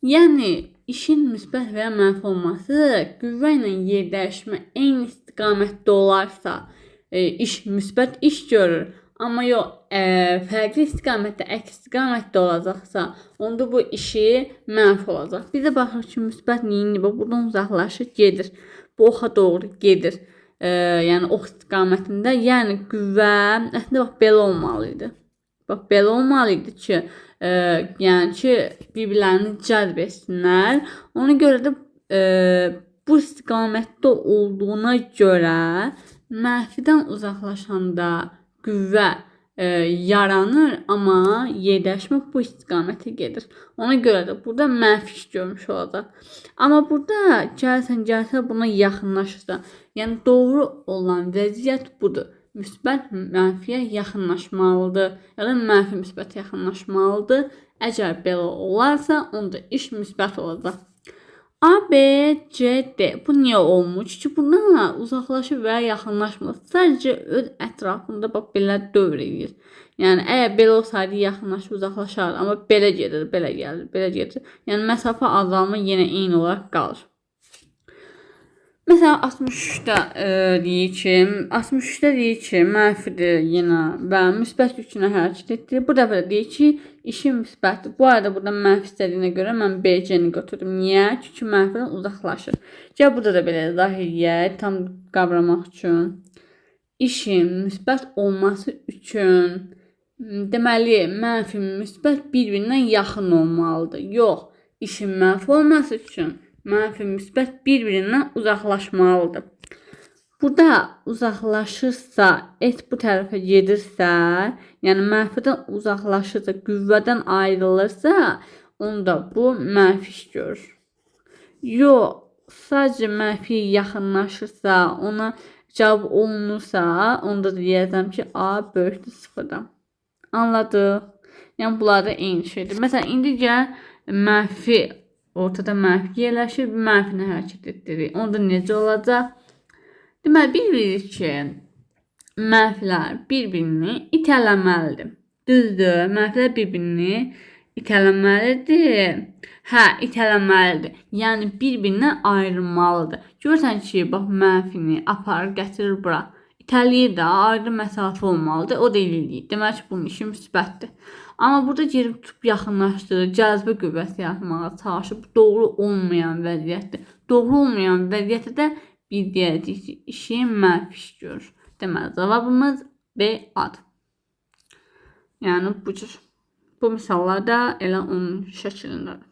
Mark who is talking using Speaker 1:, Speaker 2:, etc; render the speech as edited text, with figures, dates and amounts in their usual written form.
Speaker 1: Yəni, işin müsbət və ya mənfi olması qüvvə ilə yer dəyişmə eyni istiqamətdə olarsa, iş müsbət iş görür. Amma yox, fərqli istiqamətdə, əks istiqamətdə olacaqsa, onda bu işi mənfi olacaq. Bir də baxır ki, müsbət neyini, buradan uzaqlaşır, gedir. Bu oxa doğru gedir. Yəni, ox istiqamətində. Yəni, qüvvə, əslində, bax, belə olmalı idi. Bax, belə olmalı idi ki, yəni ki, bir-birlərini cəlb etsinlər. Ona görə də bu istiqamətdə olduğuna görə mənfidən uzaqlaşanda qüvvə yaranır, amma yerləşmə bu istiqamətə gedir. Ona görə də burada mənfi iş görmüş olacaq. Amma burada gəlsən buna yaxınlaşırsa, yəni doğru olan vəziyyət budur. Müsbət mənfiyə yaxınlaşmalıdır, ya da mənfi müsbətə yaxınlaşmalıdır. Əgər belə olarsa, onda iş müsbət olacaq. A, B, C, D. Bu niyə olmuş? Çünki bundan uzaqlaşır və yaxınlaşmır. Sadəcə öz ətrafında bax, belə dövr edir. Yəni, əgər belə olsaydı yaxınlaşır, uzaqlaşar. Amma belə gedir, belə gəlir, belə gedir. Yəni, məsafə azalma yenə eyni olaraq qalır. Məsələn, 63-də deyir ki, mənfidir yenə və müsbət yükünə hərəkət etdirir. Bu dəfə də deyir ki, işi müsbətdir. Bu arada burada mənfi istədiyinə görə mən B-C-ni götürdüm. Niyə? Çünki mənfidən uzaqlaşır. Gəl burada da belə izah edək, tam qavramaq üçün. İşin müsbət olması üçün deməli, mənfi müsbət bir-birindən yaxın olmalıdır. Yox, işin mənfi olması üçün mənfi müsbət bir-birindən uzaqlaşmalıdır. Burada uzaqlaşırsa, et bu tərəfə gedirsə, yəni mənfidən uzaqlaşırsa, qüvvədən ayrılırsa, onda bu mənfi iş görür. Yox, sadəcə mənfi yaxınlaşırsa, ona cavab olunursa, onda da deyəcəm ki, A böyükdür 0-dan. Anladıq? Yəni, bunlar da eyni şeydir. Məsələn, indi gəl mənfi ortada mənfi yerləşir, mənfinə hərəkət etdirir. Onda necə olacaq? Deməli, bilirik ki, mənfilər bir-birini itələməlidir. Düzdür, mənfilər bir-birini itələməlidir. Hə, itələməlidir. Yəni, bir-birindən ayrılmalıdır. Görürsən ki, bax, mənfini aparır, gətirir bura. İtəliyir də, ayrı məsafə olmalıdır. O da eləyir. Demək ki, bunun işi müsbətdir. Amma burada gelib tutub yaxınlaşdırır, cazibə qüvvəsi yaratmağa çalışır. Bu doğru olmayan vəziyyətdir. Doğru olmayan vəziyyətdə də bir deyəcək ki, işi mənfi iş görür. Deməli, cavabımız B adır. Yəni, bu cür. Bu misallar da elə onun şəklindədir.